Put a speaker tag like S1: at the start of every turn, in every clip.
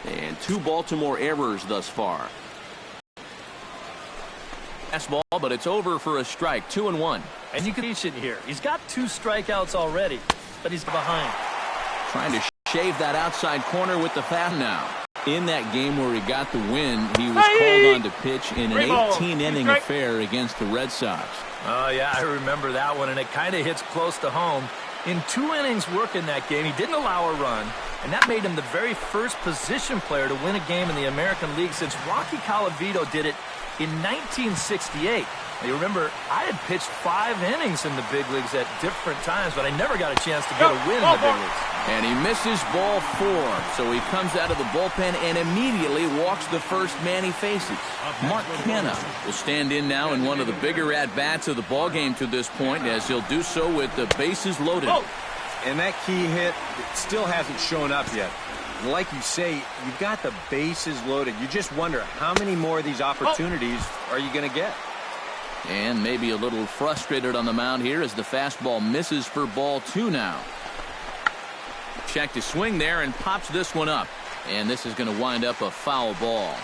S1: And 2 Baltimore errors thus far. Fastball, but it's over for a strike. 2-1.
S2: And you can see it here. He's got 2 strikeouts already, but he's behind.
S1: Trying to shave that outside corner with the fast now. In that game where he got the win, he was called on to pitch in an 18-inning affair against the Red Sox.
S2: Oh, yeah, I remember that one, and it kind of hits close to home. In 2 innings work in that game, he didn't allow a run, and that made him the very first position player to win a game in the American League since Rocky Colavito did it in 1968. Now, you remember, I had pitched 5 innings in the big leagues at different times, but I never got a chance to get a win in the big leagues.
S1: And he misses ball 4, so he comes out of the bullpen and immediately walks the first man he faces. Mark Canha will stand in now in one of the bigger at-bats of the ballgame to this point, as he'll do so with the bases loaded.
S3: And that key hit still hasn't shown up yet. Like you say, you've got the bases loaded. You just wonder how many more of these opportunities are you going to get?
S1: And maybe a little frustrated on the mound here as the fastball misses for ball 2 now. Check to swing there and pops this one up. And this is going to wind up a foul ball.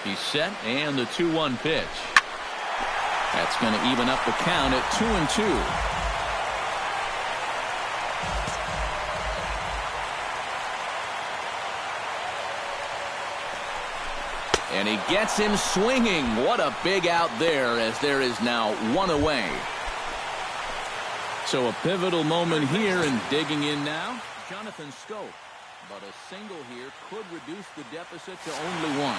S1: He's set, and the 2-1 pitch. That's going to even up the count at 2-2. And he gets him swinging. What a big out there, as there is now 1 away. So a pivotal moment here, and digging in now, Jonathan Scope. But a single here could reduce the deficit to only 1.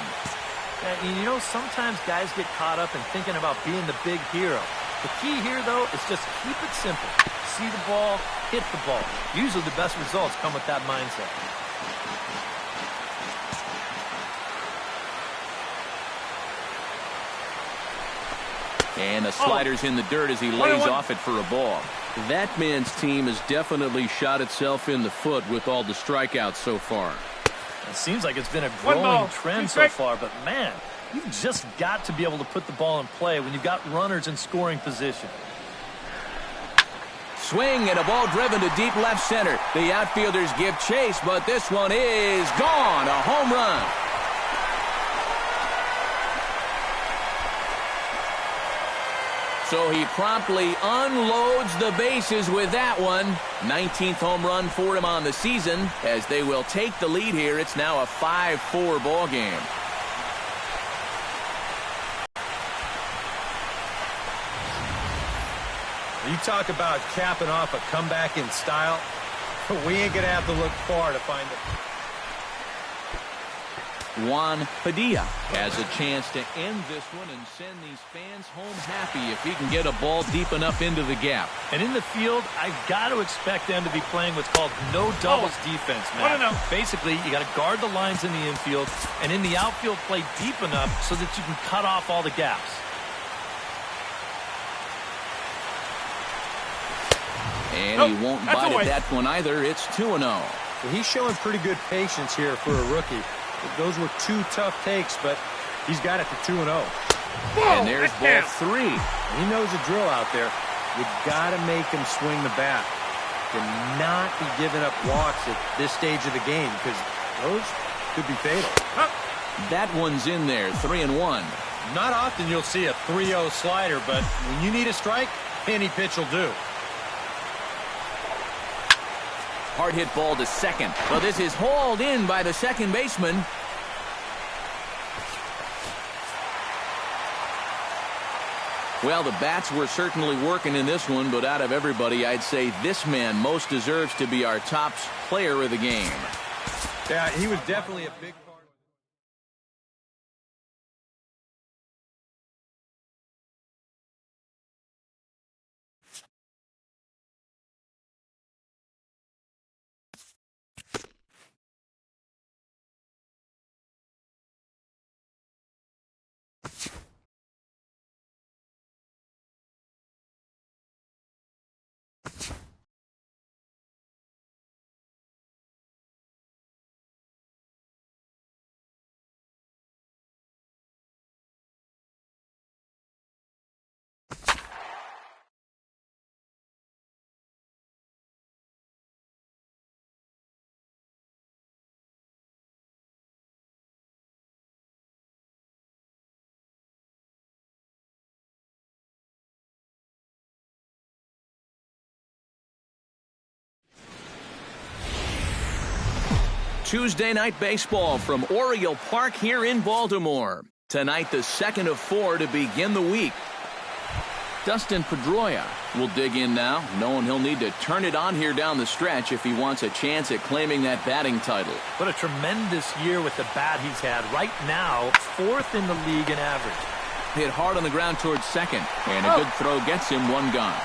S2: And you know, sometimes guys get caught up in thinking about being the big hero. The key here, though, is just keep it simple. See the ball, hit the ball. Usually the best results come with that mindset.
S1: And the slider's in the dirt as he lays off it for a ball. That man's team has definitely shot itself in the foot with all the strikeouts so far.
S2: It seems like it's been a growing trend so far, but man, you've just got to be able to put the ball in play when you've got runners in scoring position.
S1: Swing and a ball driven to deep left center. The outfielders give chase, but this one is gone. A home run. So he promptly unloads the bases with that one. 19th home run for him on the season. As they will take the lead here, it's now a 5-4 ball game.
S3: You talk about capping off a comeback in style. We ain't going to have to look far to find it.
S1: Juan Padilla has a chance to end this one and send these fans home happy if he can get a ball deep enough into the gap.
S2: And in the field, I've got to expect them to be playing what's called no doubles defense, man. Basically, you got to guard the lines in the infield, and in the outfield, play deep enough so that you can cut off all the gaps.
S1: And he won't bite at that one either. It's 2-0.
S3: Well, he's showing pretty good patience here for a rookie. Those were 2 tough takes, but he's got it to 2-0.
S1: And there's ball 3.
S3: He knows the drill out there. You got to make him swing the bat. To not be giving up walks at this stage of the game, because those could be fatal.
S1: That one's in there, 3-1.
S3: Not often you'll see a 3-0 slider, but when you need a strike, any pitch will do.
S1: Hard hit ball to second. Well, this is hauled in by the second baseman. Well, the bats were certainly working in this one, but out of everybody, I'd say this man most deserves to be our top player of the game.
S3: Yeah, he was definitely a big
S1: Tuesday Night Baseball from Oriole Park here in Baltimore. Tonight, the second of 4 to begin the week. Dustin Pedroia will dig in now, knowing he'll need to turn it on here down the stretch if he wants a chance at claiming that batting title.
S2: What a tremendous year with the bat he's had. Right now, 4th in the league in average.
S1: Hit hard on the ground towards second, and a good throw gets him one gone.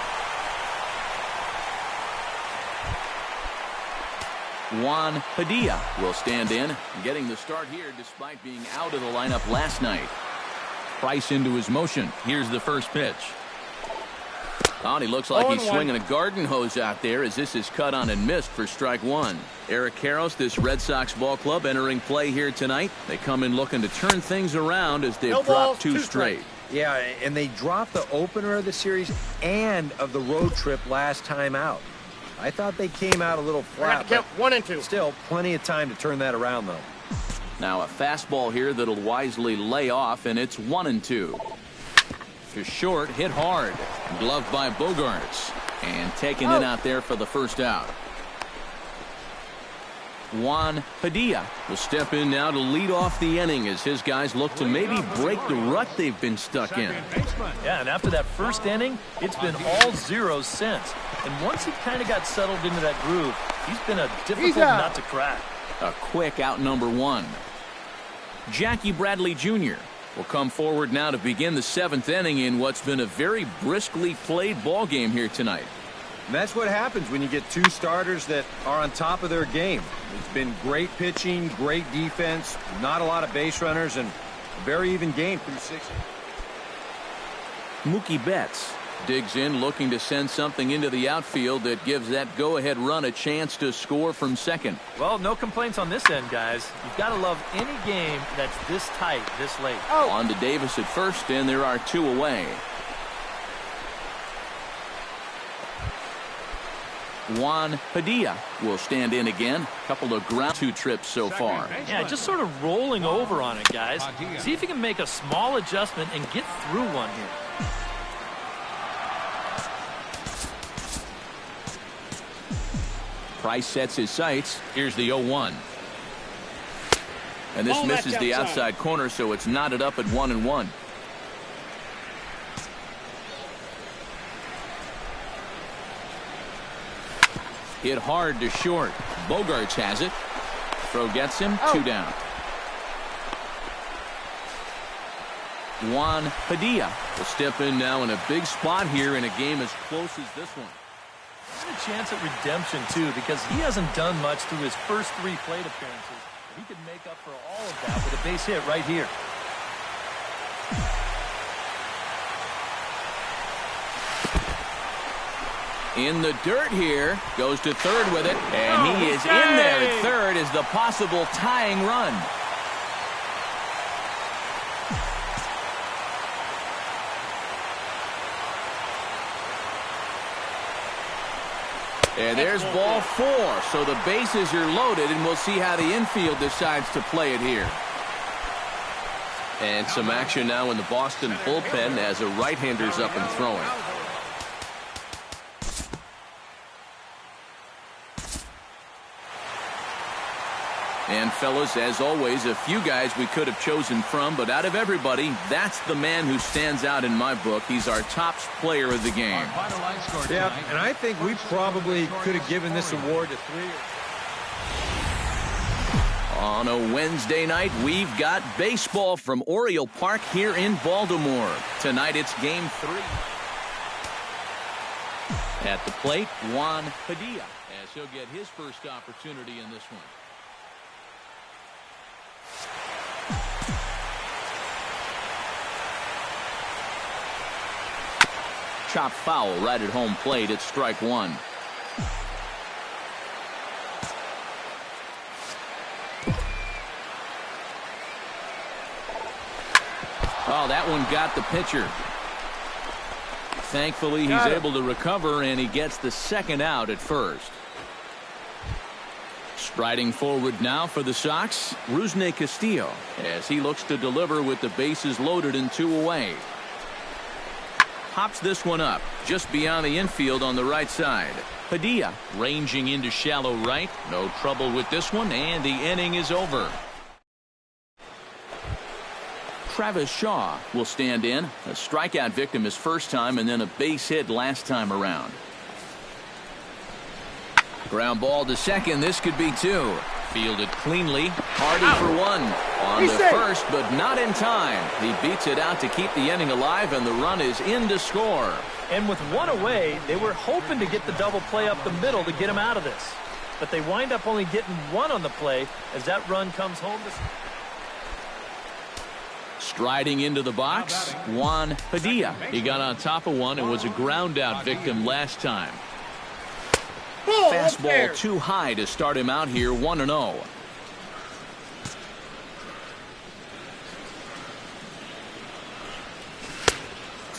S1: Juan Padilla will stand in, getting the start here despite being out of the lineup last night. Price into his motion. Here's the first pitch. Oh, and he looks like he's swinging a garden hose out there as this is cut on and missed for strike one. Eric Karros, this Red Sox ball club, entering play here tonight. They come in looking to turn things around as they've dropped two straight.
S3: Yeah, and they dropped the opener of the series and of the road trip last time out. I thought they came out a little flat.
S4: Count 1 and 2.
S3: Still plenty of time to turn that around, though.
S1: Now a fastball here that'll wisely lay off, and it's 1-2. To short, hit hard. Gloved by Bogaerts. And taken in out there for the first out. Juan Padilla will step in now to lead off the inning as his guys look to maybe break the rut they've been stuck in.
S2: Yeah, and after that first inning, it's been all zeros since. And once he kind of got settled into that groove, he's been a difficult nut to crack.
S1: A quick out number 1. Jackie Bradley Jr. will come forward now to begin the 7th inning in what's been a very briskly played ball game here tonight.
S3: And that's what happens when you get two starters that are on top of their game. It's been great pitching, great defense, not a lot of base runners, and a very even game through 6.
S1: Mookie Betts digs in, looking to send something into the outfield that gives that go-ahead run a chance to score from second.
S2: Well, no complaints on this end, guys. You've got to love any game that's this tight, this late.
S1: On to Davis at first, and there are 2 away. Juan Padilla will stand in again. Couple of ground 2 trips so far.
S2: Yeah, just sort of rolling over on it, guys. See if you can make a small adjustment and get through one here.
S1: Price sets his sights. Here's the 0-1. And this misses the outside corner, so it's knotted up at 1-1. Hit hard to short. Bogaerts has it. Throw gets him. 2 down. Juan Padilla will step in now in a big spot here in a game as close as this one.
S2: A chance at redemption, too, because he hasn't done much through his first 3 plate appearances. He could make up for all of that with a base hit right here.
S1: In the dirt here, goes to third with it, and he is in there at third as the possible tying run. And there's ball 4, so the bases are loaded, and we'll see how the infield decides to play it here. And some action now in the Boston bullpen as a right-hander's up and throwing. And fellas, as always, a few guys we could have chosen from, but out of everybody, that's the man who stands out in my book. He's our top player of the game.
S3: Yeah, and I think we probably could have given this award to 3.
S1: On a Wednesday night, we've got baseball from Oriole Park here in Baltimore. Tonight, it's Game 3. At the plate, Juan Padilla, as he'll get his first opportunity in this one. Chop foul right at home plate. It's strike 1. Oh, that one got the pitcher. Thankfully, he's able to recover, and he gets the second out at first. Striding forward now for the Sox, Rusney Castillo, as he looks to deliver with the bases loaded and 2 away. pops this one up just beyond the infield on the right side. Padilla ranging into shallow right. No trouble with this one, and the inning is over. Travis Shaw will stand in. A strikeout victim his first time, and then a base hit last time around. Ground ball to second. This could be two. Fielded cleanly. Hardy for one. On to first, but not in time. He beats it out to keep the inning alive, and the run is in to score.
S2: And with one away, they were hoping to get the double play up the middle to get him out of this. But they wind up only getting one on the play as that run comes home.
S1: Striding into the box, Juan Padilla. He got on top of one and was a ground out victim last time. Fastball too high to start him out here, 1-0.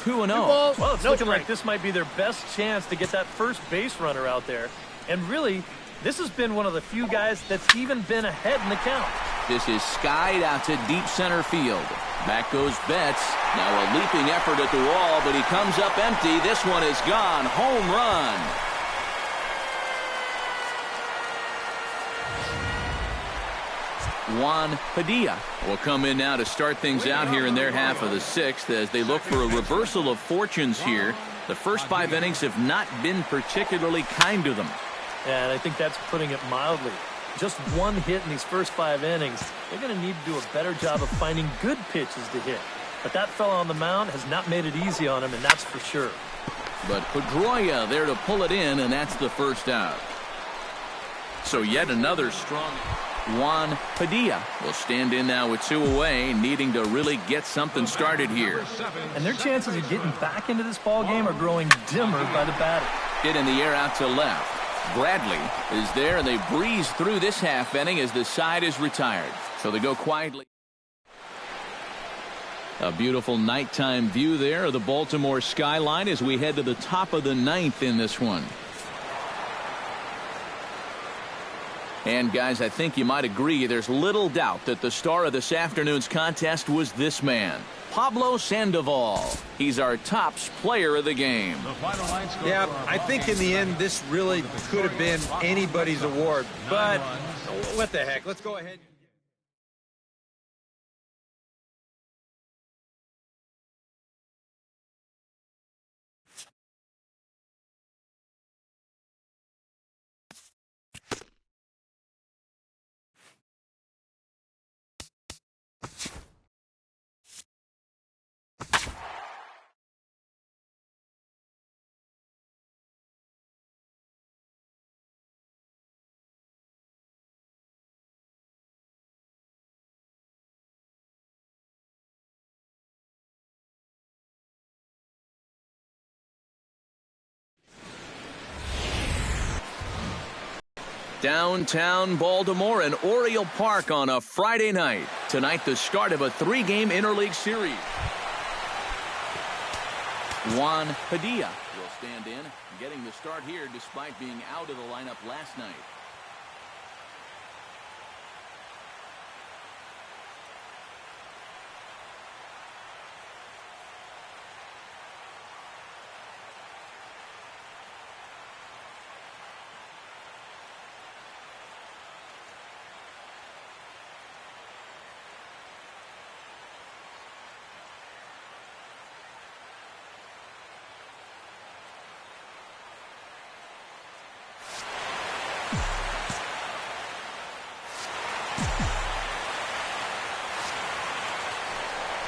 S1: 2-0.
S2: Well, it's looking like this might be their best chance to get that first base runner out there. And really, this has been one of the few guys that's even been ahead in the count.
S1: This is skied out to deep center field. Back goes Betts. Now a leaping effort at the wall, but he comes up empty. This one is gone. Home run. Juan Padilla will come in now to start things out here in their half of the sixth as they look for a reversal of fortunes here. The first 5 innings have not been particularly kind to them.
S2: Yeah, and I think that's putting it mildly. Just one hit in these first 5 innings. They're going to need to do a better job of finding good pitches to hit. But that fella on the mound has not made it easy on him, and that's for sure.
S1: But Pedroia there to pull it in, and that's the first out. So yet another strong Juan Padilla will stand in now with 2 away, needing to really get something started here.
S2: And their chances of getting back into this ball game are growing dimmer by the batter.
S1: Hit in the air out to left. Bradley is there, and they breeze through this half inning as the side is retired. So they go quietly. A beautiful nighttime view there of the Baltimore skyline as we head to the top of the 9th in this one. And guys, I think you might agree there's little doubt that the star of this afternoon's contest was this man, Pablo Sandoval. He's our tops player of the game.
S3: Yeah, I think in the end this really could have been anybody's award, but what the heck, let's go ahead.
S1: Downtown Baltimore and Oriole Park on a Friday night. Tonight, the start of a 3-game interleague series. Juan Padilla will stand in, getting the start here despite being out of the lineup last night.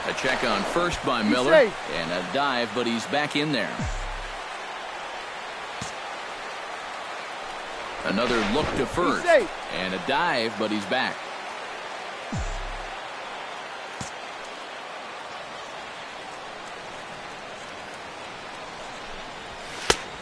S1: A check on first by Miller, and a dive, but he's back in there. Another look to first, and a dive, but he's back.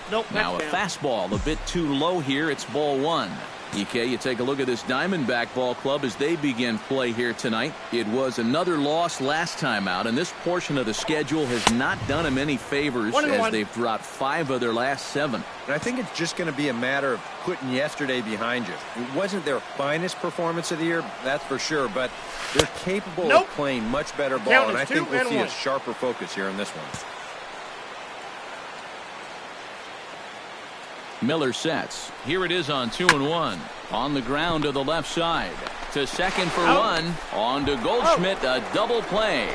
S4: Nope,
S1: now a fastball a bit too low here. It's ball 1. EK, you take a look at this Diamondback ball club as they begin play here tonight. It was another loss last time out, and this portion of the schedule has not done them any favors as they've dropped 5 of their last 7.
S3: And I think it's just going to be a matter of putting yesterday behind you. It wasn't their finest performance of the year, that's for sure, but they're capable of playing much better ball, and I think we'll see a sharper focus here in this one.
S1: Miller sets. Here it is on 2-1. On the ground to the left side. To second for one. On to Goldschmidt. A double play.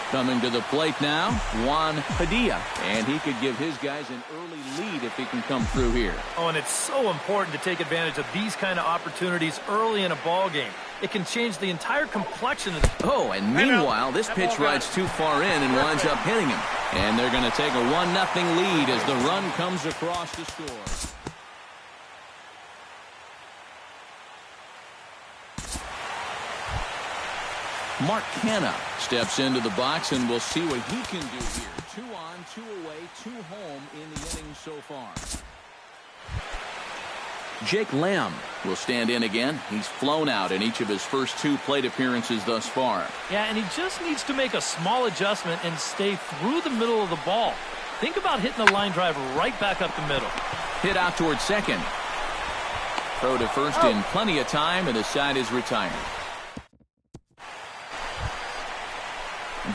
S1: Coming to the plate now, Juan Padilla. And he could give his guys an early lead if he can come through here.
S2: Oh, and it's so important to take advantage of these kind of opportunities early in a ball game. It can change the entire complexion of the...
S1: Oh, and meanwhile, this pitch rides too far in and winds up hitting him. And they're going to take a 1-0 lead as the run comes across to score. Mark Canha steps into the box, and we'll see what he can do here. 2 on, 2 away, 2 home in the inning so far. Jake Lamb will stand in again. He's flown out in each of his first 2 plate appearances thus far.
S2: Yeah, and he just needs to make a small adjustment and stay through the middle of the ball. Think about hitting a line drive right back up the middle.
S1: Hit out towards second. Throw to first in plenty of time, and the side is retired.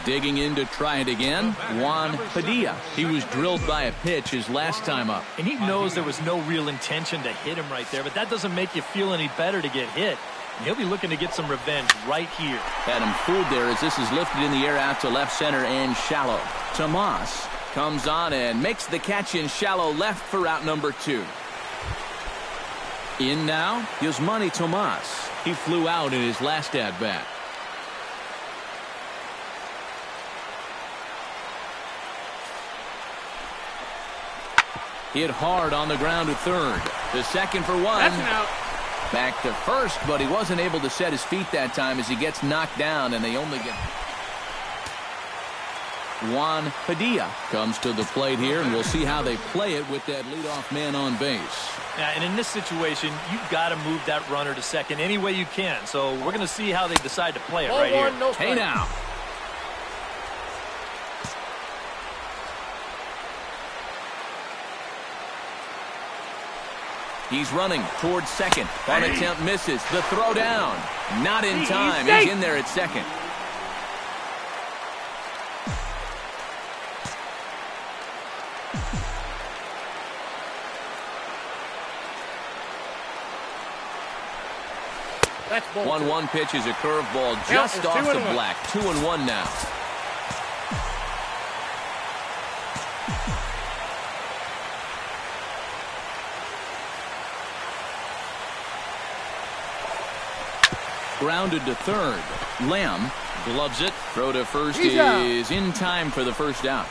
S1: Digging in to try it again, Juan Padilla. He was drilled by a pitch his last time up.
S2: And he knows there was no real intention to hit him right there, but that doesn't make you feel any better to get hit. And he'll be looking to get some revenge right here.
S1: Had him fooled there as this is lifted in the air out to left center and shallow. Tomas comes on and makes the catch in shallow left for out number 2. In now, Yasmani Tomas. He flew out in his last at-bat. Hit hard on the ground to third. To second for one.
S2: That's an out.
S1: Back to first, but he wasn't able to set his feet that time as he gets knocked down, and they only get... Juan Padilla comes to the plate here, and we'll see how they play it with that leadoff man on base.
S2: Yeah, and in this situation, you've got to move that runner to second any way you can. So we're going to see how they decide to play it right here.
S1: No hey now. He's running towards second. On attempt misses. The throw down. Not in time. He's in there at second.
S2: That's
S1: 1-1 pitch is a curveball just off the black. 2-1 now. Grounded to third. Lamb gloves it. Throw to first is in time for the first out.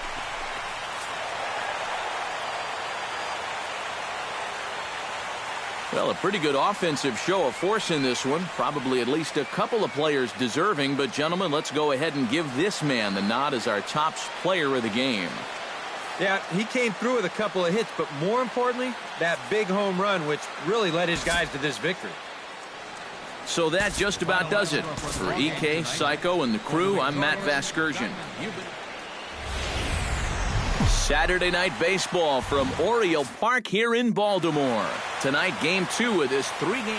S1: Well, a pretty good offensive show of force in this one. Probably at least a couple of players deserving. But, gentlemen, let's go ahead and give this man the nod as our top player of the game.
S3: Yeah, he came through with a couple of hits, but more importantly, that big home run, which really led his guys to this victory.
S1: So that just about does it. For EK, Psycho, and the crew, I'm Matt Vasgersian. Saturday night baseball from Oriole Park here in Baltimore. Tonight, Game 2 of this 3-game.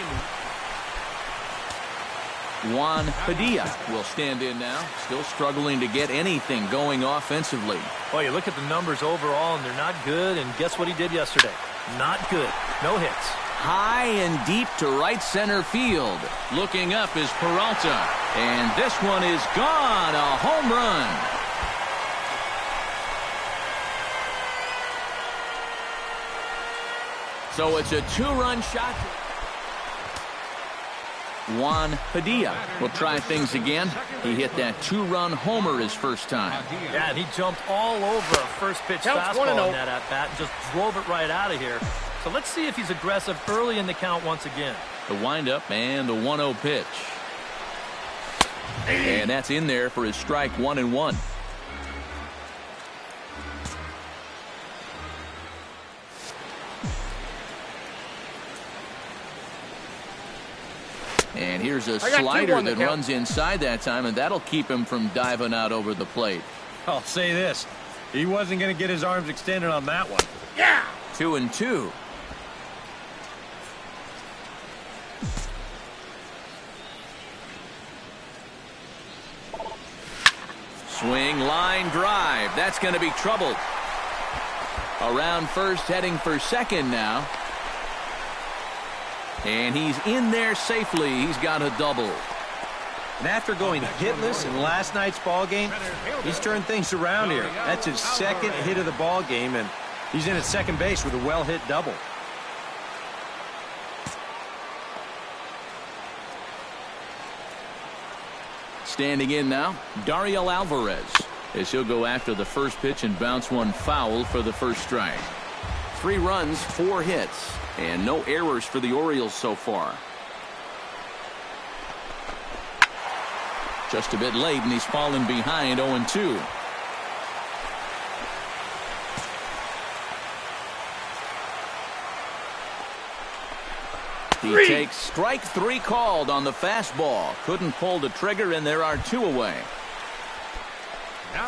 S1: Juan Padilla will stand in now. Still struggling to get anything going offensively.
S2: Well, you look at the numbers overall, and they're not good. And guess what he did yesterday? Not good. No hits.
S1: High and deep to right center field. Looking up is Peralta. And this one is gone. A home run. So it's a 2-run shot. Juan Padilla will try things again. He hit that 2-run homer his first time.
S2: Yeah, and he jumped all over a first pitch fastball in that at-bat and just drove it right out of here. So let's see if he's aggressive early in the count once again.
S1: The windup and the 1-0 pitch. And that's in there for his strike 1-1. And here's a slider that runs inside that time, and that'll keep him from diving out over the plate.
S3: I'll say this. He wasn't going to get his arms extended on that one.
S2: Yeah!
S1: 2-2. Swing, line drive. That's going to be trouble. Around first, heading for second now. And he's in there safely. He's got a double.
S3: And after going hitless in last night's ball game, he's turned things around here. That's his second hit of the ball game, and he's in at second base with a well-hit double.
S1: Standing in now, Dario Alvarez, as he'll go after the first pitch and bounce one foul for the first strike. 3 runs, 4 hits, and no errors for the Orioles so far. Just a bit late, and he's fallen behind 0-2. He takes strike 3 called on the fastball. Couldn't pull the trigger, and there are 2 away.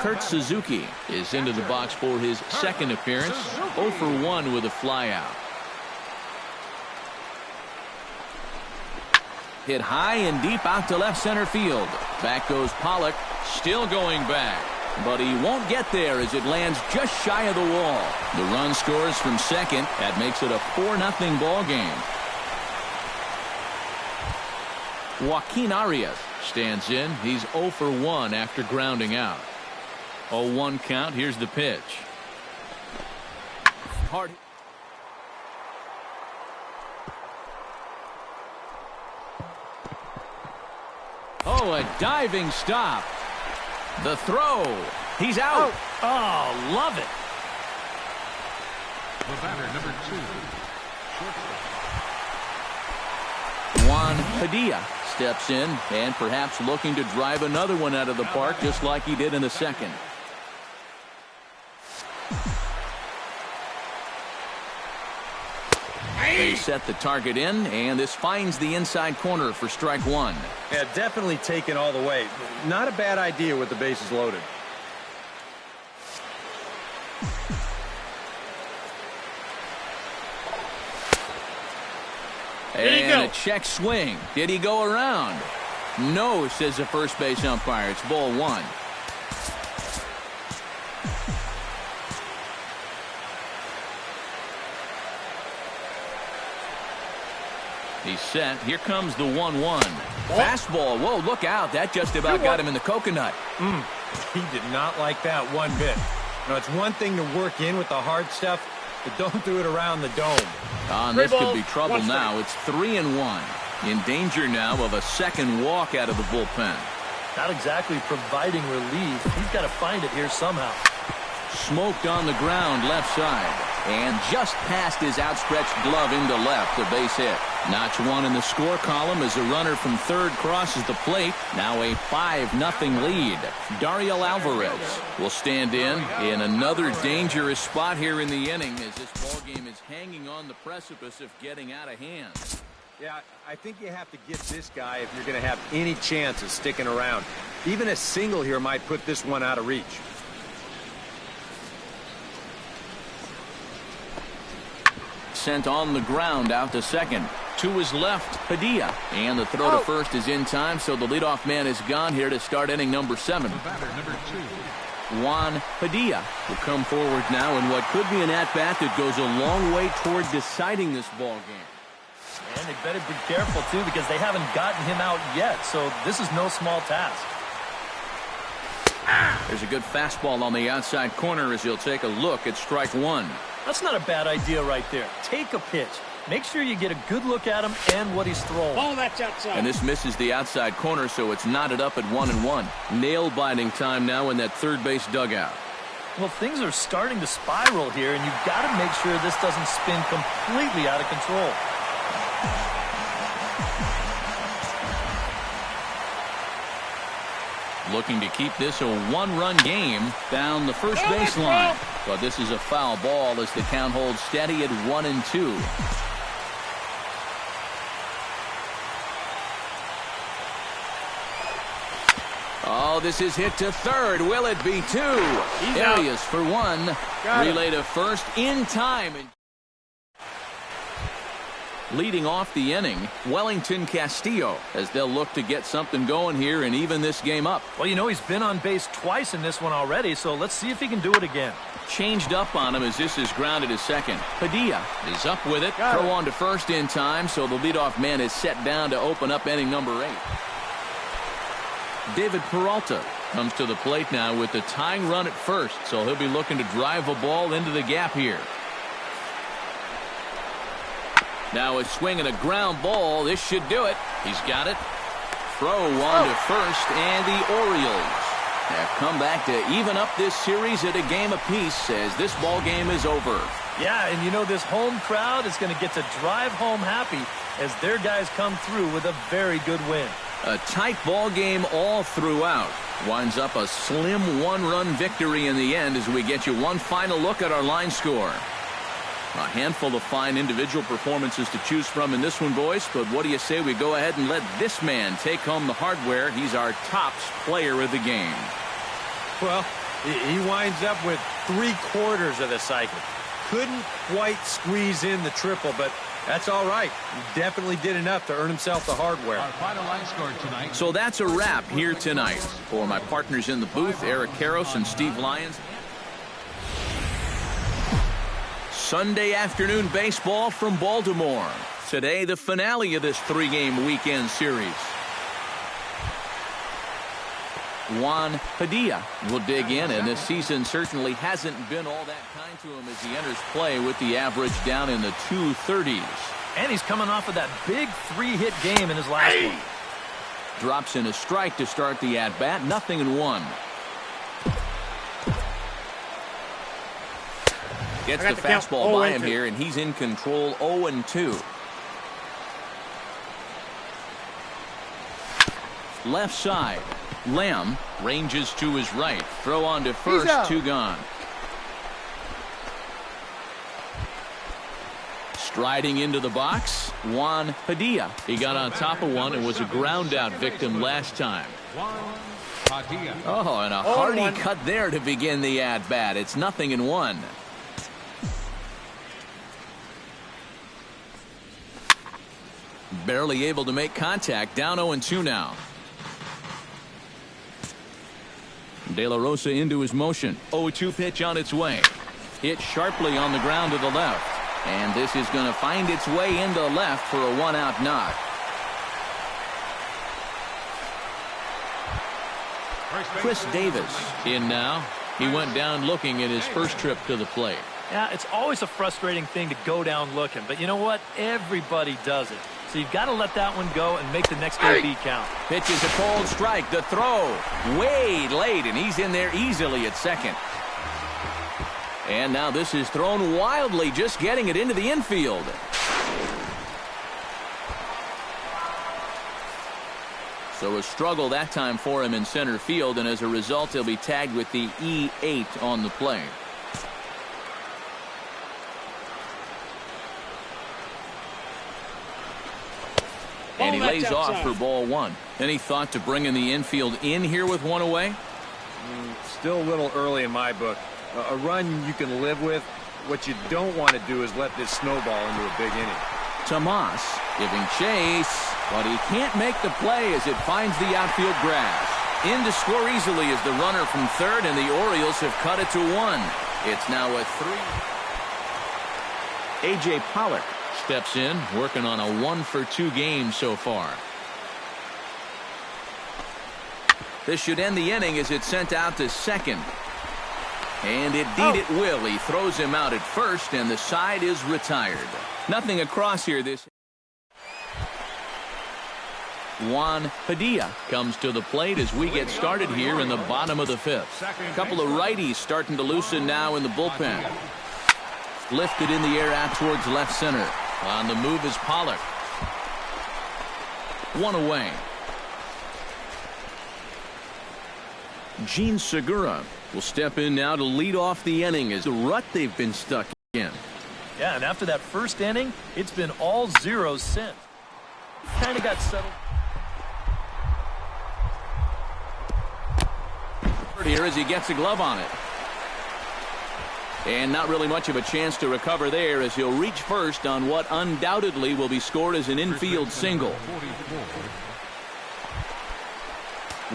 S1: Kurt Suzuki is into the box for his second appearance. 0 for 1 with a flyout. Hit high and deep out to left center field. Back goes Pollock, still going back. But he won't get there as it lands just shy of the wall. The run scores from second. That makes it a 4-0 ball game. Joaquin Arias stands in. He's 0 for 1 after grounding out. 0-1 count. Here's the pitch. Hard. Oh, a diving stop. The throw. He's out.
S2: Oh, love it.
S4: The batter, number 2.
S1: Juan Padilla steps in and perhaps looking to drive another one out of the park just like he did in the second. They set the target in, and this finds the inside corner for strike 1.
S3: Yeah, definitely taken all the way. Not a bad idea with the bases loaded.
S1: And a check swing. Did he go around? No, says the first base umpire. It's ball 1. He's set. Here comes the 1-1. Fastball. Whoa, look out. That just about got him in the coconut.
S3: He did not like that one bit. Now, it's one thing to work in with the hard stuff, but don't do it around the dome.
S1: This could be trouble now. It's 3-1. In danger now of a second walk out of the bullpen.
S2: Not exactly providing relief. He's got to find it here somehow.
S1: Smoked on the ground left side. And just past his outstretched glove into left, a base hit. Notch 1 in the score column as a runner from third crosses the plate. Now a 5-0 lead. Dario Alvarez will stand in another dangerous spot here in the inning as this ball game is hanging on the precipice of getting out of hand.
S3: Yeah, I think you have to get this guy if you're going to have any chance of sticking around. Even a single here might put this one out of reach.
S1: Sent on the ground out to second. To his left, Padilla. And the throw to first is in time, so the leadoff man is gone here to start inning number 7.
S4: The batter, number 2.
S1: Juan Padilla will come forward now in what could be an at-bat that goes a long way toward deciding this ball game.
S2: And they better be careful, too, because they haven't gotten him out yet, so this is no small task.
S1: There's a good fastball on the outside corner as he'll take a look at strike 1.
S2: That's not a bad idea right there. Take a pitch. Make sure you get a good look at him and what he's throwing.
S4: Ball that's outside.
S1: And this misses the outside corner, so it's knotted up at 1-1. Nail-biting time now in that third base dugout.
S2: Well, things are starting to spiral here, and you've got to make sure this doesn't spin completely out of control.
S1: Looking to keep this a 1-run game down the first baseline. But this is a foul ball as the count holds steady at 1-2. Oh, this is hit to third. Will it be 2? Arias for 1. Relay to first in time. Leading off the inning, Wellington Castillo, as they'll look to get something going here and even this game up.
S2: Well, you know, he's been on base twice in this one already, so let's see if he can do it again.
S1: Changed up on him as this is grounded to second. Padilla is up with it. Throw on to first in time, so the leadoff man is set down to open up inning number 8. David Peralta comes to the plate now with the tying run at first, so he'll be looking to drive a ball into the gap here. Now a swing and a ground ball. This should do it. He's got it. Throw on to first, and the Orioles have come back to even up this series at a game apiece as this ball game is over.
S2: Yeah, and you know this home crowd is going to get to drive home happy as their guys come through with a very good win.
S1: A tight ball game all throughout. Winds up a slim one-run victory in the end as we get you one final look at our line score. A handful of fine individual performances to choose from in this one, boys, but what do you say we go ahead and let this man take home the hardware? He's our tops player of the game.
S3: Well, he winds up with 3/4 of the cycle. Couldn't quite squeeze in the triple, but that's all right. He definitely did enough to earn himself the hardware.
S4: Our final line score tonight.
S1: So that's a wrap here tonight. For my partners in the booth, Eric Karros and Steve Lyons. Sunday afternoon baseball from Baltimore. Today, the finale of this 3-game weekend series. Juan Padilla will dig in, and this season certainly hasn't been all that kind to him as he enters play with the average down in the 230s.
S2: And he's coming off of that big 3-hit game in his last one.
S1: Drops in a strike to start the at-bat, 0-1. Gets the fastball by him here, and he's in control, 0-2. Left side. Lamb ranges to his right. Throw on to first, 2 gone. Striding into the box, Juan Padilla. He got on top of one and was a ground out victim last time. Oh, and a hearty cut there to begin the at-bat. It's 0-1. Barely able to make contact. Down 0-2 now. De La Rosa into his motion. 0-2 pitch on its way. Hit sharply on the ground to the left. And this is going to find its way into left for a 1-out knock. Chris Davis in now. He went down looking at his first trip to the plate.
S2: Yeah, it's always a frustrating thing to go down looking, but you know what? Everybody does it. So you've got to let that one go and make the next AB count.
S1: Pitches a cold strike. The throw way late, and he's in there easily at second. And now this is thrown wildly, just getting it into the infield. So a struggle that time for him in center field, and as a result, he'll be tagged with the E8 on the play. And he lays off for ball 1. Any thought to bringing the infield in here with one away?
S3: Still a little early in my book. A run you can live with. What you don't want to do is let this snowball into a big inning.
S1: Tomas giving chase, but he can't make the play as it finds the outfield grass. In to score easily is the runner from third, and the Orioles have cut it to 1. It's now a 3. A.J. Pollock steps in, working on a 1-for-2 game so far. This should end the inning as it's sent out to second. And indeed it will. He throws him out at first, and the side is retired. Nothing across here. This Juan Padilla comes to the plate as we get started here in the bottom of the 5th. A couple of righties starting to loosen now in the bullpen. Lifted in the air out towards left center. On the move is Pollock. 1 away. Gene Segura will step in now to lead off the inning as the rut they've been stuck in.
S2: Yeah, and after that first inning, it's been all zeros since. Kind of got settled.
S1: Here as he gets a glove on it. And not really much of a chance to recover there as he'll reach first on what undoubtedly will be scored as an infield single.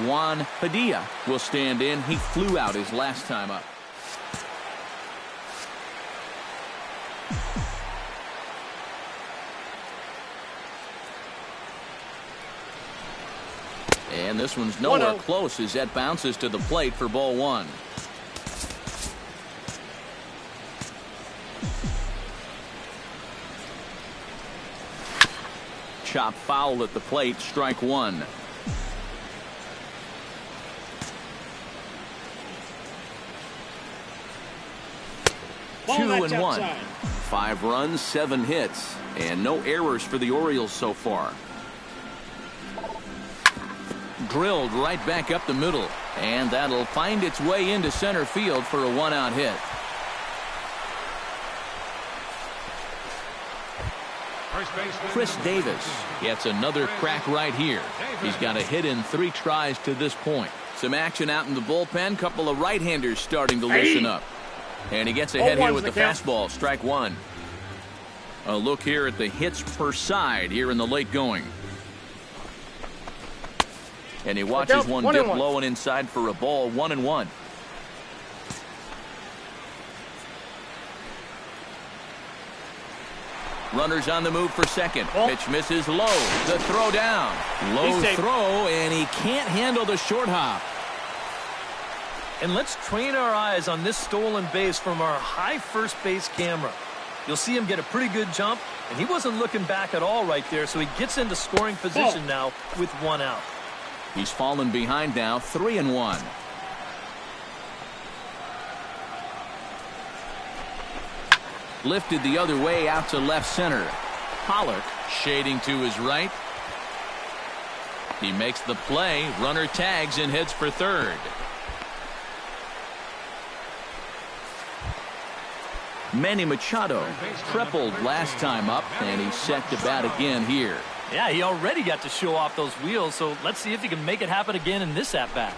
S1: Juan Padilla will stand in. He flew out his last time up. And this one's nowhere close as that bounces to the plate for ball one. Chop foul at the plate, strike one.
S4: Ball,
S1: 2-1.
S4: outside.
S1: 5 runs, 7 hits, and no errors for the Orioles so far. Drilled right back up the middle, and that'll find its way into center field for a 1-out hit. Chris Davis gets another crack right here. He's got a hit in 3 tries to this point. Some action out in the bullpen. Couple of right-handers starting to loosen up. And he gets ahead here with the fastball. Strike one. A look here at the hits per side here in the late going. And he watches one dip low and inside for a ball. 1-1. Runners on the move for second. Pitch misses low. The throw down. Low throw, and he can't handle the short hop.
S2: And let's train our eyes on this stolen base from our high first base camera. You'll see him get a pretty good jump, and he wasn't looking back at all right there, so he gets into scoring position now with 1 out.
S1: He's fallen behind now, 3-1. Lifted the other way out to left center. Pollock shading to his right. He makes the play. Runner tags and heads for third. Manny Machado tripled last time up, and he's set to bat again here.
S2: Yeah, he already got to show off those wheels, so let's see if he can make it happen again in this at-bat.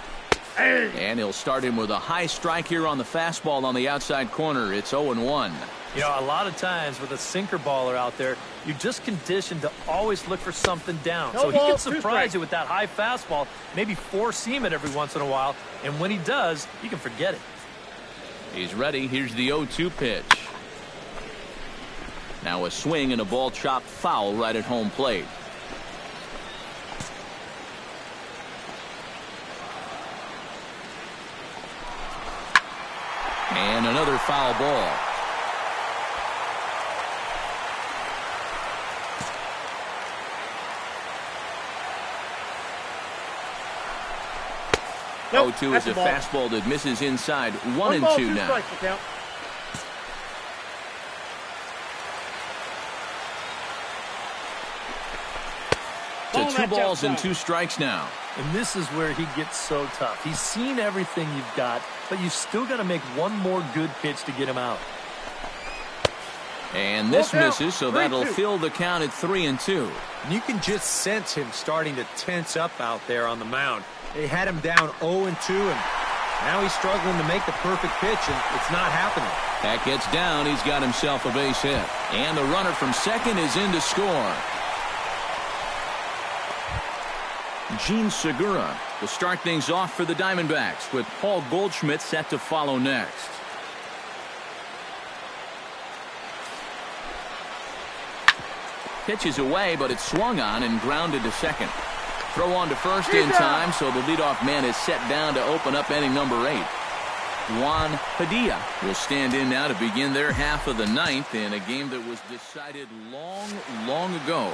S1: And he'll start him with a high strike here on the fastball on the outside corner. It's 0-1.
S2: You know, a lot of times with a sinker baller out there, you're just conditioned to always look for something down. So he can surprise you with that high fastball, maybe four-seam it every once in a while, and when he does, you can forget it.
S1: He's ready. Here's the 0-2 pitch. Now a swing and a ball chopped foul right at home plate. And another foul ball.
S5: Nope,
S1: 0-2 is a fastball that misses inside. 1-2 now. So 2 balls and 2 strikes now.
S2: And this is where he gets so tough. He's seen everything you've got, but you've still got to make one more good pitch to get him out.
S1: And this misses, so that'll fill the count at 3-2.
S3: And you can just sense him starting to tense up out there on the mound. They had him down 0-2, and now he's struggling to make the perfect pitch, and it's not happening.
S1: That gets down. He's got himself a base hit. And the runner from second is in to score. Gene Segura will start things off for the Diamondbacks, with Paul Goldschmidt set to follow next. Pitch is away, but it's swung on and grounded to second. Throw on to first in time, so the leadoff man is set down to open up inning number 8. Juan Padilla will stand in now to begin their half of the 9th in a game that was decided long, long ago.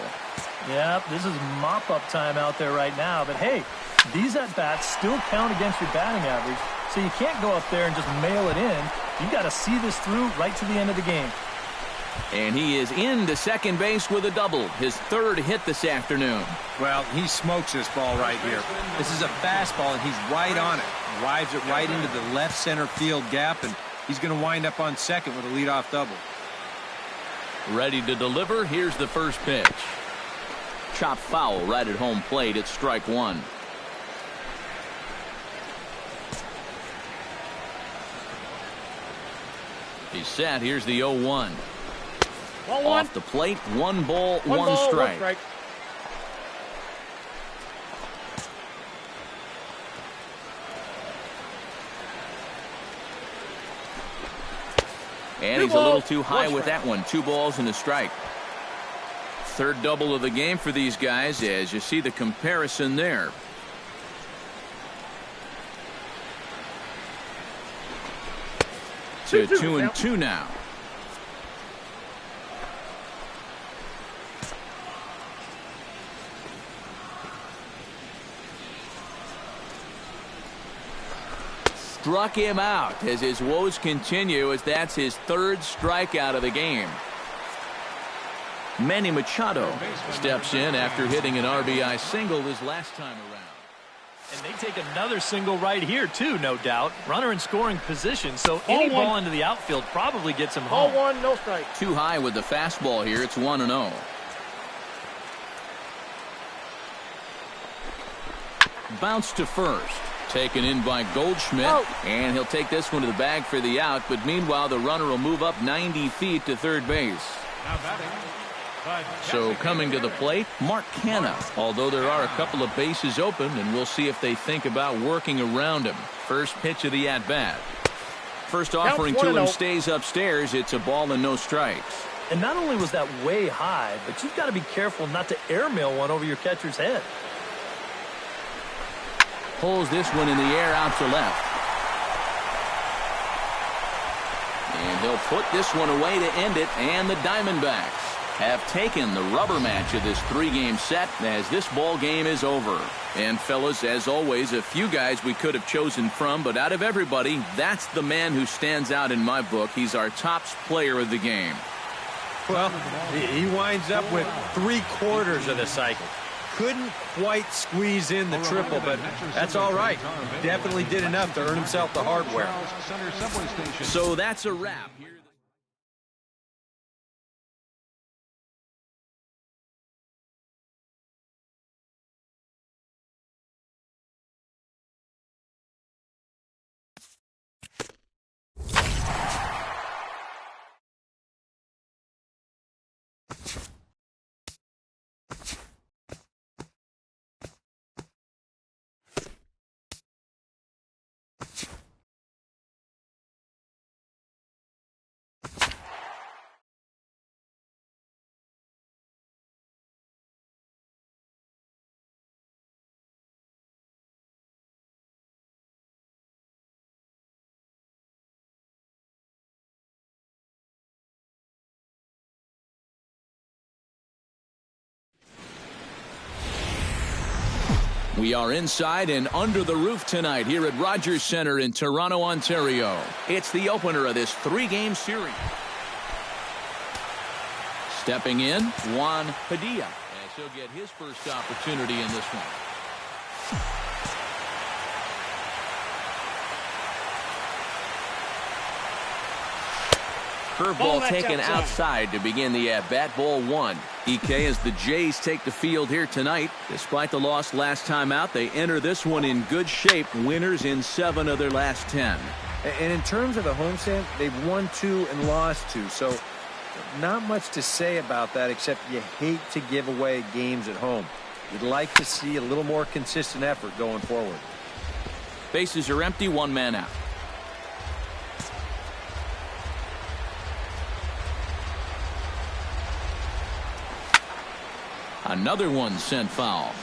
S2: Yeah, this is mop-up time out there right now. But, hey, these at-bats still count against your batting average, so you can't go up there and just mail it in. You've got to see this through right to the end of the game.
S1: And he is into second base with a double, his 3rd hit this afternoon.
S3: Well, he smokes this ball right here. This is a fastball, and he's right on it. Drives it right into the left center field gap, and he's going to wind up on second with a leadoff double.
S1: Ready to deliver. Here's the first pitch. Chop foul right at home plate. It's strike 1. He's set. Here's the 0-1.
S4: Ball one.
S1: Off the plate, one ball, one strike. And he's a little too high with that one. 2 balls and a strike. Third double of the game for these guys, as you see the comparison there. To 2-2 now. Struck him out as his woes continue, as that's his 3rd strikeout of the game. Manny Machado steps in after hitting an RBI single his last time around.
S2: And they take another single right here, too, no doubt. Runner in scoring position, so any ball into the outfield probably gets him home.
S4: Ball one, no strike.
S1: Too high with the fastball here. It's 1-0. Bounce to first. Taken in by Goldschmidt, and he'll take this one to the bag for the out, but meanwhile the runner will move up 90 feet to third base. So coming to the plate, Mark Canha, although there are a couple of bases open, and we'll see if they think about working around him. First pitch of the at-bat. First offering to him stays upstairs. It's a ball and no strikes.
S2: And not only was that way high, but you've got to be careful not to airmail one over your catcher's head.
S1: Pulls this one in the air out to left. And he'll put this one away to end it, and the Diamondbacks have taken the rubber match of this 3-game set as this ball game is over. And fellas, as always, a few guys we could have chosen from, but out of everybody, that's the man who stands out in my book. He's our top player of the game.
S3: Well, he winds up with 3/4 of the cycle. Couldn't quite squeeze in the triple, but that's all right. Definitely did enough to earn himself the hardware.
S1: So that's a wrap. We are inside and under the roof tonight here at Rogers Centre in Toronto, Ontario. It's the opener of this 3-game series. Stepping in, Juan Padilla, as he'll get his first opportunity in this one. Curveball taken outside to begin the at-bat. Ball 1. EK as the Jays take the field here tonight. Despite the loss last time out, they enter this one in good shape. Winners in 7 of their last 10.
S3: And in terms of the homestand, they've won 2 and lost 2. So not much to say about that, except you hate to give away games at home. You'd like to see a little more consistent effort going forward.
S1: Bases are empty, 1 man out. Another one sent foul.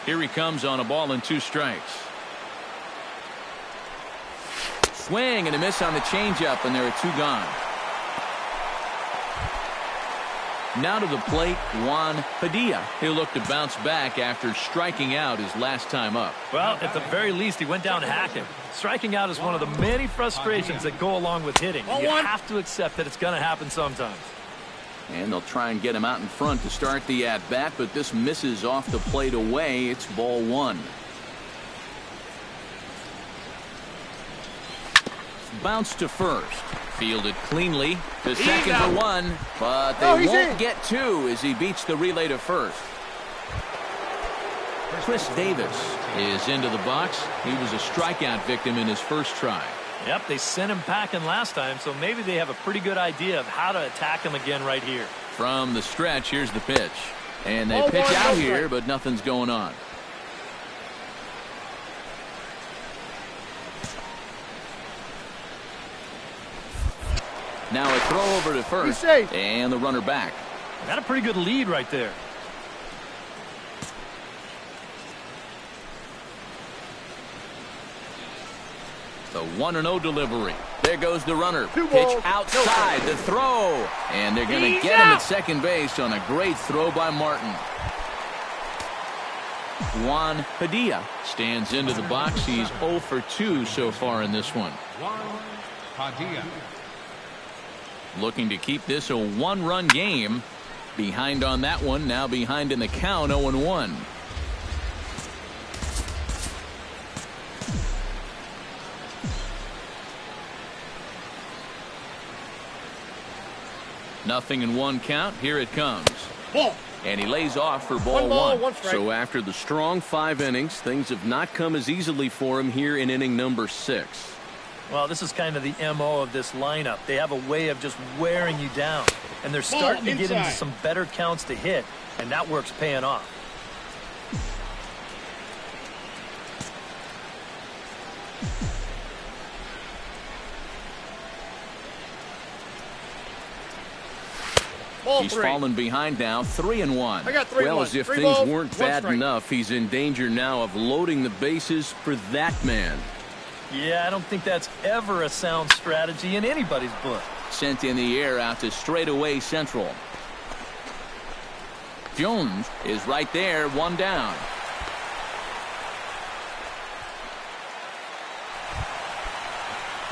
S1: Here he comes on a ball and 2 strikes. Swing and a miss on the changeup, and there are 2 gone. Now to the plate, Juan Padilla. He'll look to bounce back after striking out his last time up.
S2: Well, at the very least, he went down hacking. Striking out is one of the many frustrations that go along with hitting. You have to accept that it's going to happen sometimes.
S1: And they'll try and get him out in front to start the at-bat, but this misses off the plate away. It's ball 1. Bounce to first. Fielded cleanly to second for 1, but they won't get 2 as he beats the relay to first. Chris Davis is into the box. He was a strikeout victim in his first try.
S2: Yep, they sent him packing last time, so maybe they have a pretty good idea of how to attack him again right here.
S1: From the stretch, here's the pitch. And they pitch out here, but nothing's going on. Now a throw over to first, and the runner back.
S2: Got a pretty good lead right there.
S1: The 1-0 delivery. There goes the runner. Pitch outside. The throw. And they're going to get him at second base on a great throw by Martin. Juan Padilla stands into the box. He's 0 for 2 so far in this one. Looking to keep this a one-run game. Behind on that one. Now behind in the count, 0-1. Nothing in one count. Here it comes.
S4: Ball.
S1: And he lays off for ball one.
S4: One strike.
S1: So after the strong 5 innings, things have not come as easily for him here in inning number 6.
S2: Well, this is kind of the MO of this lineup. They have a way of just wearing you down. And they're starting to get into some better counts to hit. And that work's paying off.
S1: He's fallen behind now, 3-1.
S4: I got 3-1.
S1: Well, as if things weren't bad enough, he's in danger now of loading the bases for that man.
S2: Yeah, I don't think that's ever a sound strategy in anybody's book.
S1: Sent in the air out to straightaway central. Jones is right there, 1 down.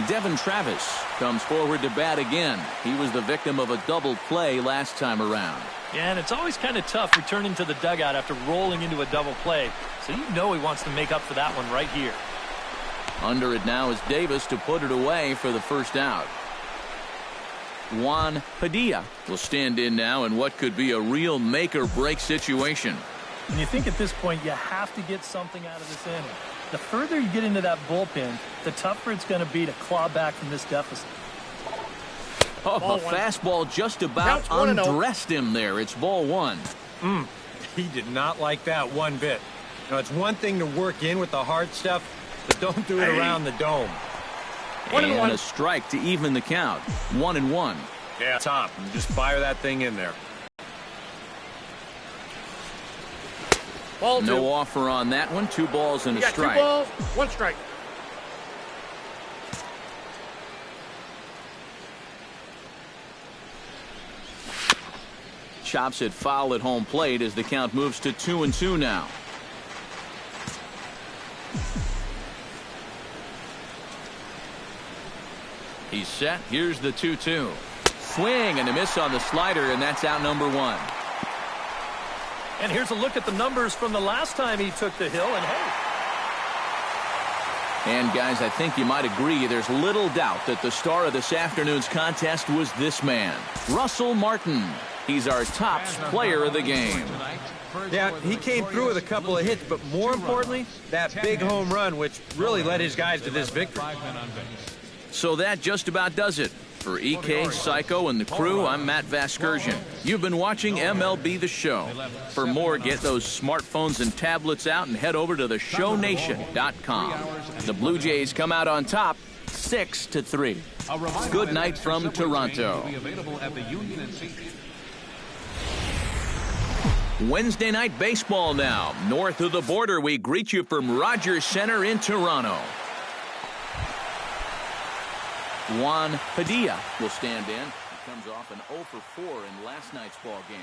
S1: Devin Travis comes forward to bat again. He was the victim of a double play last time around.
S2: Yeah, and it's always kind of tough returning to the dugout after rolling into a double play. So you know he wants to make up for that one right here.
S1: Under it now is Davis to put it away for the first out. Juan Padilla will stand in now in what could be a real make-or-break situation.
S2: And you think at this point you have to get something out of this inning. The further you get into that bullpen, the tougher it's going to be to claw back from this deficit.
S1: Oh, a fastball just about undressed him there. It's ball 1.
S3: He did not like that one bit. You know, it's one thing to work in with the hard stuff, but don't do it around the dome.
S1: And a strike to even the count. 1-1.
S3: Yeah, top. Just fire that thing in there.
S4: Ball 2.
S1: No offer on that one. 2 balls and a strike.
S4: 2 balls, 1 strike.
S1: Chops it foul at home plate as the count moves to 2-2 now. He's set. Here's the 2-2. Swing and a miss on the slider, and that's out number 1.
S2: And here's a look at the numbers from the last time he took the hill, and hey.
S1: And guys, I think you might agree there's little doubt that the star of this afternoon's contest was this man, Russell Martin. He's our top player of the game.
S3: Yeah, he came through with a couple of hits, but more importantly, that big home run, which really led his guys to this victory.
S1: So that just about does it. For EK, Psycho, and the crew, I'm Matt Vasgersian. You've been watching MLB The Show. For more, get those smartphones and tablets out and head over to theshownation.com. The Blue Jays come out on top, 6-3. Good night from Toronto. Wednesday night baseball now. North of the border, we greet you from Rogers Center in Toronto. Juan Padilla will stand in. He comes off an 0 for 4 in last night's ball game.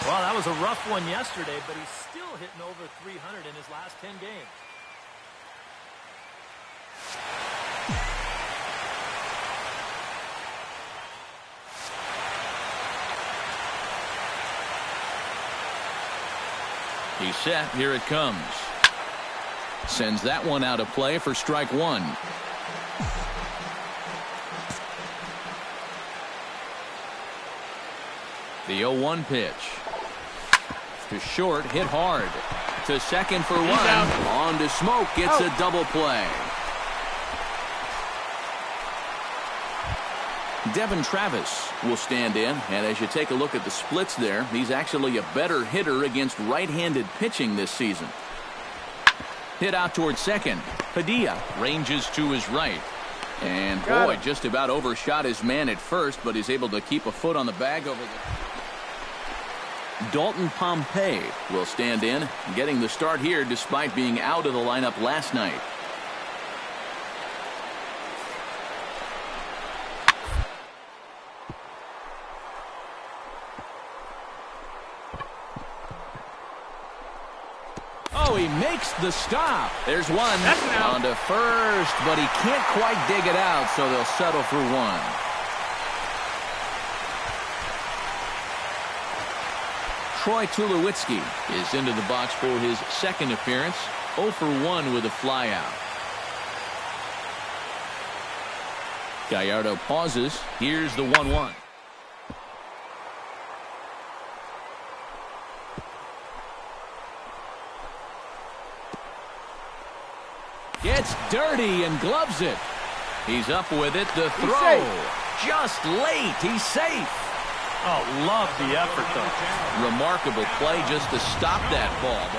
S2: Well, that was a rough one yesterday, but he's still hitting over 300 in his last 10 games.
S1: He's set. Here it comes. Sends that one out of play for strike one. The 0-1 pitch. To short, hit hard. To second for one. On to Smoke, gets a double play. Devin Travis will stand in, and as you take a look at the splits there, he's actually a better hitter against right-handed pitching this season. Hit out towards second. Padilla ranges to his right. And boy, just about overshot his man at first, but he's able to keep a foot on the bag over there. Dalton Pompey will stand in, getting the start here despite being out of the lineup last night. Oh, he makes the stop. There's one on to first, but he can't quite dig it out, so they'll settle for one. Troy Tulowitzki is into the box for his second appearance. 0 for 1 with a flyout. Gallardo pauses. Here's the 1-1. Gets dirty and gloves it. He's up with it. The throw. Just late. He's safe.
S2: Oh, love the effort, though.
S1: Remarkable play just to stop that ball.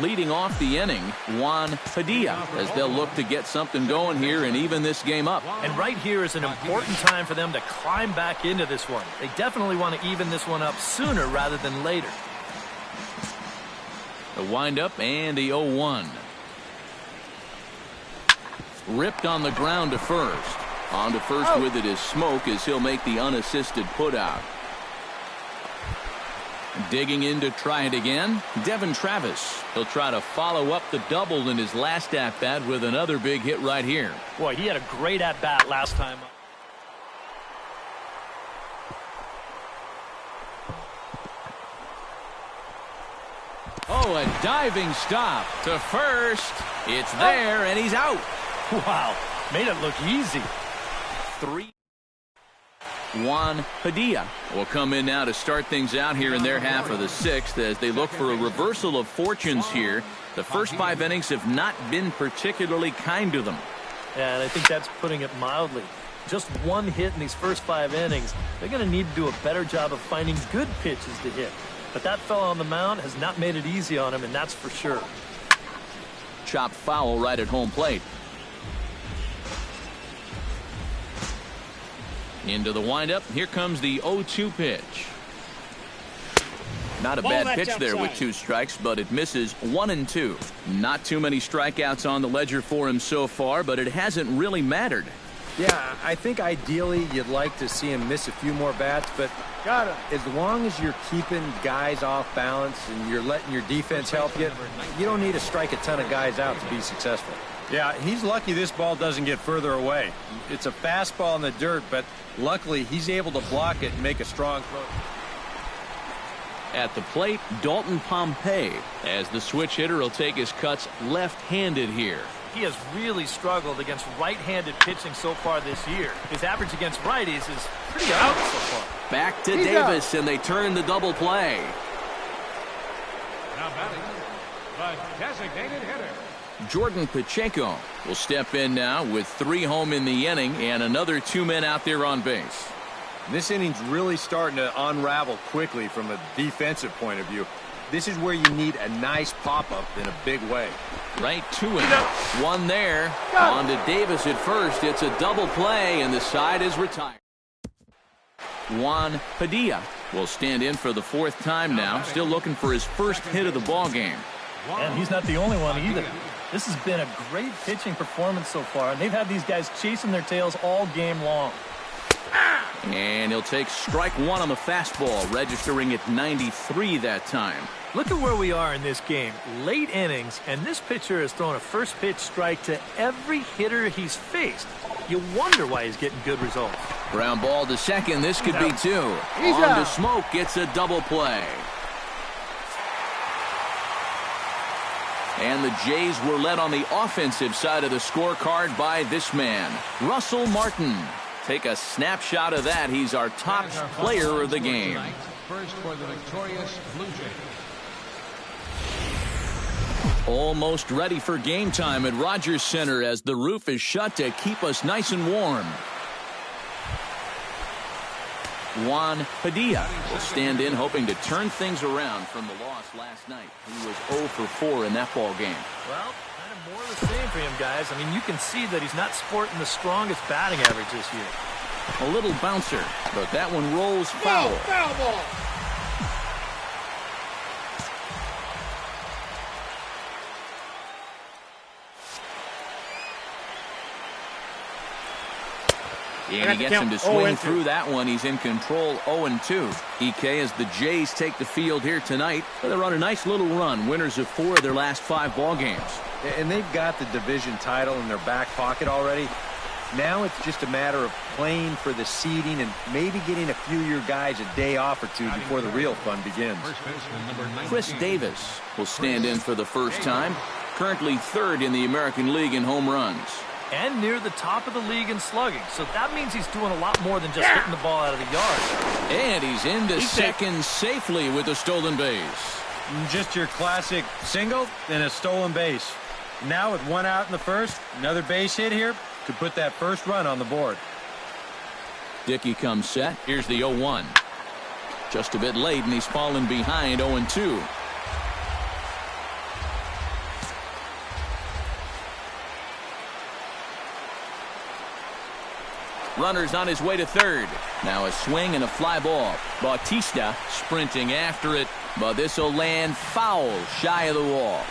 S1: Leading off the inning, Juan Padilla, as they'll look to get something going here and even this game up.
S2: And right here is an important time for them to climb back into this one. They definitely want to even this one up sooner rather than later.
S1: The windup and the 0-1. Ripped on the ground to first. On to first with it is Smoke as he'll make the unassisted putout. Digging in to try it again, Devin Travis. He'll try to follow up the double in his last at-bat with another big hit right here.
S2: Boy, he had a great at-bat last time.
S1: Oh, a diving stop to first. It's there, and he's out.
S2: Wow, made it look easy.
S1: 3. Juan Padilla will come in now to start things out here in their half of the sixth as they look for a reversal of fortunes here. The first 5 innings have not been particularly kind to them.
S2: Yeah, and I think that's putting it mildly. Just one hit in these first 5 innings. They're going to need to do a better job of finding good pitches to hit. But that fellow on the mound has not made it easy on him, and that's for sure.
S1: Chopped foul right at home plate. Into the windup. Here comes the 0-2 pitch. Not a bad pitch there with 2 strikes, but it misses 1-2. Not too many strikeouts on the ledger for him so far, but it hasn't really mattered.
S3: Yeah, I think ideally you'd like to see him miss a few more bats, but as long as you're keeping guys off balance and you're letting your defense help you, you don't need to strike a ton of guys out to be successful. Yeah, he's lucky this ball doesn't get further away. It's a fastball in the dirt, but luckily he's able to block it and make a strong throw.
S1: At the plate, Dalton Pompey, as the switch hitter will take his cuts left-handed here.
S2: He has really struggled against right-handed pitching so far this year. His average against righties is pretty out so far.
S1: Back to Davis, and they turn the double play.
S5: Now batting, the designated hitter.
S1: Jordan Pacheco will step in now with 3 home in the inning and another 2 men out there on base.
S3: This inning's really starting to unravel quickly from a defensive point of view. This is where you need a nice pop-up in a big way.
S1: Right to him. One there. On to Davis at first. It's a double play, and the side is retired. Juan Padilla will stand in for the 4th time now, still looking for his first hit of the ball game.
S2: And he's not the only one either. This has been a great pitching performance so far, and they've had these guys chasing their tails all game long.
S1: And he'll take strike one on the fastball, registering at 93 that time.
S2: Look at where we are in this game. Late innings, and this pitcher has thrown a first pitch strike to every hitter he's faced. You wonder why he's getting good results.
S1: Ground ball to second. This could be two. On to Smoke. Gets a double play. And the Jays were led on the offensive side of the scorecard by this man, Russell Martin. Take a snapshot of that. He's our top player of the game.
S5: First for the victorious Blue Jays.
S1: Almost ready for game time at Rogers Center as the roof is shut to keep us nice and warm. Juan Padilla will stand in, hoping to turn things around from the loss last night. He was 0 for 4 in that ball game.
S2: Well, kind of more of the same for him, guys. I mean, you can see that he's not sporting the strongest batting average this year.
S1: A little bouncer, but that one rolls foul.
S4: Foul ball.
S1: And he gets him to swing through that one. He's in control, 0-2. EK as the Jays take the field here tonight. They're on a nice little run, winners of 4 of their last 5 ball games.
S3: And they've got the division title in their back pocket already. Now it's just a matter of playing for the seeding and maybe getting a few of your guys a day off or two before the real fun begins.
S1: Chris Davis will stand in for the first time. Currently 3rd in the American League in home runs.
S2: And near the top of the league in slugging. So that means he's doing a lot more than just hitting the ball out of the yard.
S1: And he's into second safely with a stolen base.
S3: Just your classic single and a stolen base. Now with 1 out in the first, another base hit here to put that first run on the board.
S1: Dickey comes set. Here's the 0-1. Just a bit late, and he's fallen behind 0-2. Runner's on his way to third. Now a swing and a fly ball. Bautista sprinting after it, but this will land foul shy of the wall.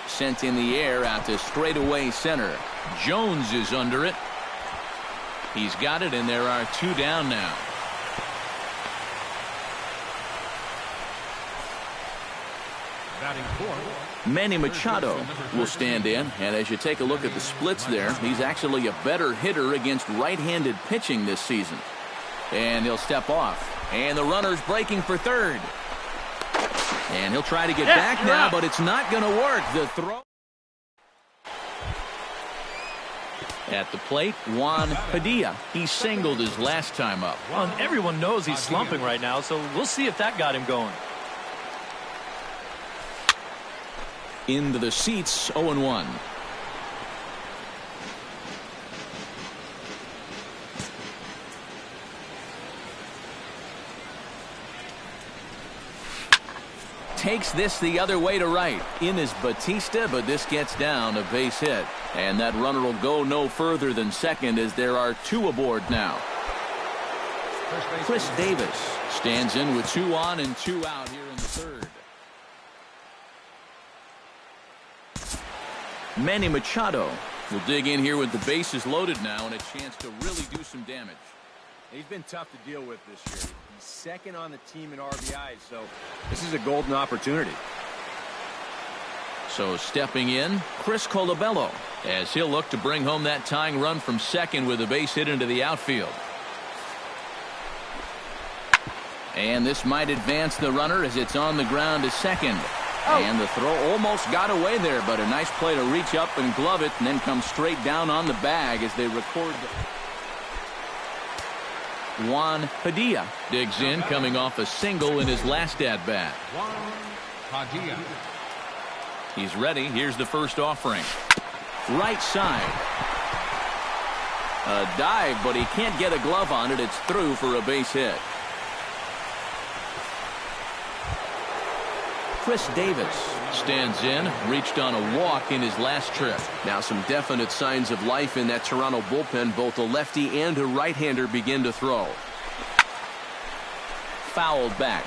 S1: Sent in the air out to straightaway center. Jones is under it. He's got it, and there are 2 down now.
S5: Batting fourth.
S1: Manny Machado will stand in, and as you take a look at the splits there, he's actually a better hitter against right-handed pitching this season. And he'll step off, and the runner's breaking for third. And he'll try to get back now, but it's not going to work. The throw at the plate, Juan Padilla. He singled his last time up.
S2: Well, and everyone knows he's slumping right now, so we'll see if that got him going.
S1: Into the seats, 0-1. Takes this the other way to right. In is Bautista, but this gets down, a base hit. And that runner will go no further than second as there are 2 aboard now. Chris Davis stands in with 2 on and 2 out here in the third. Manny Machado will dig in here with the bases loaded now and a chance to really do some damage.
S3: He's been tough to deal with this year. He's second on the team in RBIs, so this is a golden opportunity.
S1: So stepping in, Chris Colabello, as he'll look to bring home that tying run from second with a base hit into the outfield. And this might advance the runner as it's on the ground to second. And the throw almost got away there, but a nice play to reach up and glove it and then come straight down on the bag as they record. Juan Padilla digs in, coming off a single in his last at-bat.
S5: Juan Padilla.
S1: He's ready. Here's the first offering. Right side. A dive, but he can't get a glove on it. It's through for a base hit. Chris Davis stands in, reached on a walk in his last trip. Now some definite signs of life in that Toronto bullpen. Both a lefty and a right-hander begin to throw. Fouled back.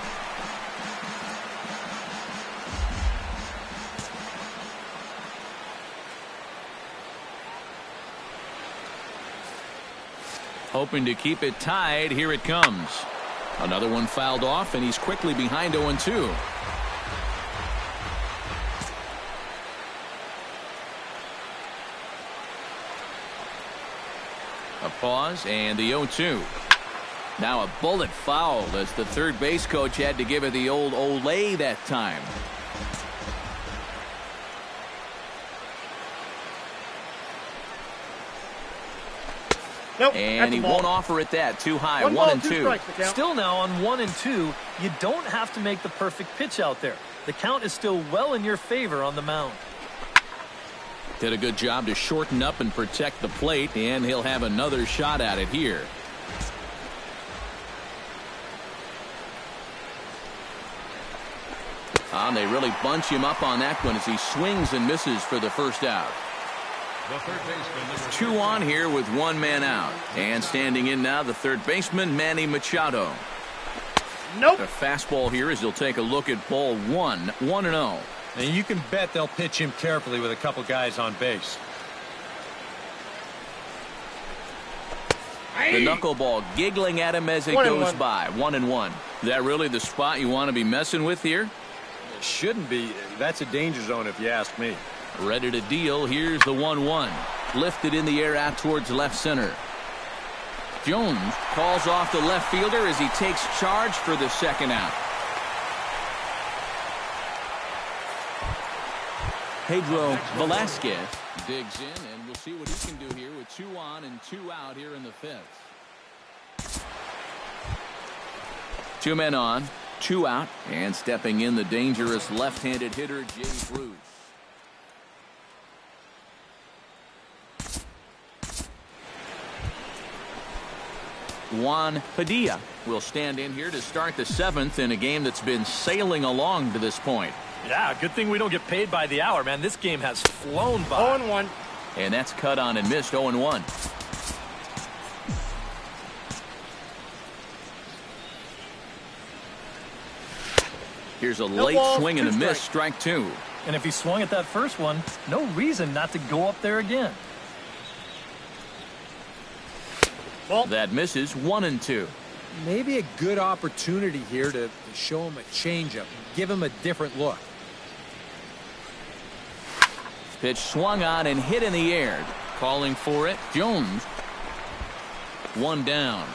S1: Hoping to keep it tied. Here it comes. Another one fouled off, and he's quickly behind 0-2. A pause, and the 0-2. Now a bullet foul as the third base coach had to give it the old Olay that time.
S4: Nope,
S1: and he won't offer it that. Too high. 1-2.
S2: Still now on 1-2. You don't have to make the perfect pitch out there. The count is still well in your favor on the mound.
S1: Did a good job to shorten up and protect the plate, and he'll have another shot at it here. They really bunch him up on that one as he swings and misses for the first out.
S5: The third baseman,
S1: 2 on here with 1 man out. And standing in now, the third baseman, Manny Machado.
S4: Nope.
S1: The fastball here as he'll take a look at ball 1, 1-0.
S3: And you can bet they'll pitch him carefully with a couple guys on base.
S1: The knuckleball giggling at him as it goes by. 1-1. Is that really the spot you want to be messing with here?
S3: It shouldn't be. That's a danger zone if you ask me.
S1: Ready to deal. Here's the 1-1. Lifted in the air out towards left center. Jones calls off the left fielder as he takes charge for the second out. Pedro Velasquez digs in, and we'll see what he can do here with 2 on and 2 out here in the 5th. 2 men on, 2 out, and stepping in the dangerous left-handed hitter Jay Bruce. Juan Padilla will stand in here to start the 7th in a game that's been sailing along to this point.
S2: Yeah, good thing we don't get paid by the hour, man. This game has flown by.
S4: 0-1.
S1: And that's cut on and missed. 0-1. Here's a late swing and a miss. Strike 2.
S2: And if he swung at that first one, no reason not to go up there again.
S1: That misses. 1-2.
S3: Maybe a good opportunity here to show him a changeup, give him a different look.
S1: Pitch swung on and hit in the air. Calling for it, Jones. 1 down.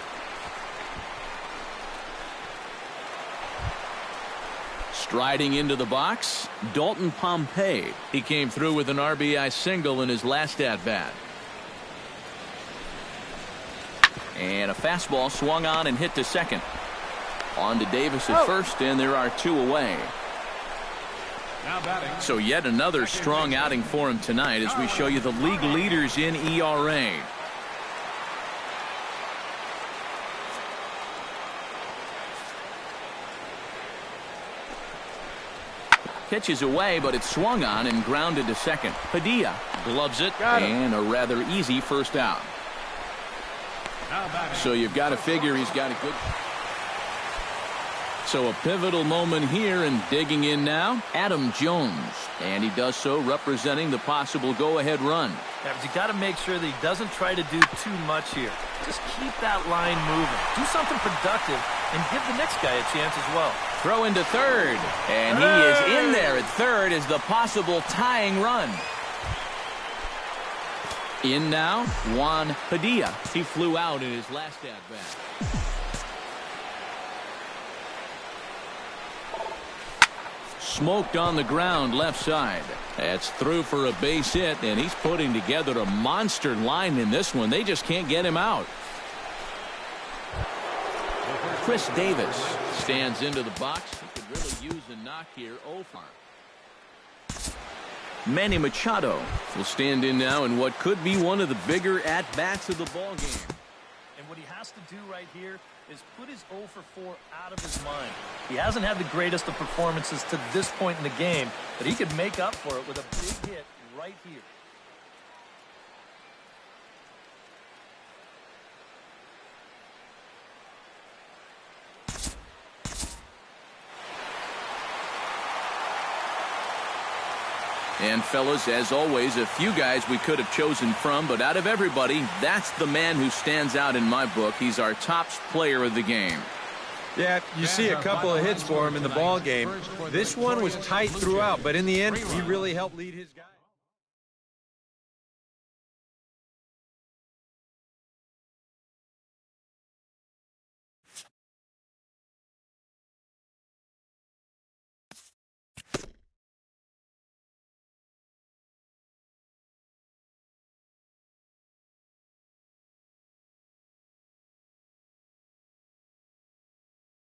S1: Striding into the box, Dalton Pompey. He came through with an RBI single in his last at-bat. And a fastball swung on and hit to second. On to Davis at first, and there are 2 away.
S5: now batting.
S1: So yet another strong outing for him tonight as we show you the league leaders in ERA. Pitch is away, but it's swung on and grounded to second. Padilla gloves it, and a rather easy first out. So you've got to figure he's got a good... So a pivotal moment here, and digging in now, Adam Jones. And he does so representing the possible go-ahead run.
S2: Yeah, but you got to make sure that he doesn't try to do too much here. Just keep that line moving. Do something productive and give the next guy a chance as well.
S1: Throw into third. And he is in there at third as the possible tying run. In now, Juan Padilla. He flew out in his last at-bat. Smoked on the ground left side. That's through for a base hit, and he's putting together a monster line in this one. They just can't get him out. Chris Davis stands into the box. He could really use a knock here. Over. Manny Machado will stand in now in what could be one of the bigger at-bats of the ball game.
S2: And what he has to do right here is put his 0 for 4 out of his mind. He hasn't had the greatest of performances to this point in the game, but he could make up for it with a big hit right here.
S1: And fellas, as always, a few guys we could have chosen from, but out of everybody, that's the man who stands out in my book. He's our top player of the game.
S3: Yeah, you see a couple of hits for him in the ball game. This one was tight throughout, but in the end, he really helped lead his guys.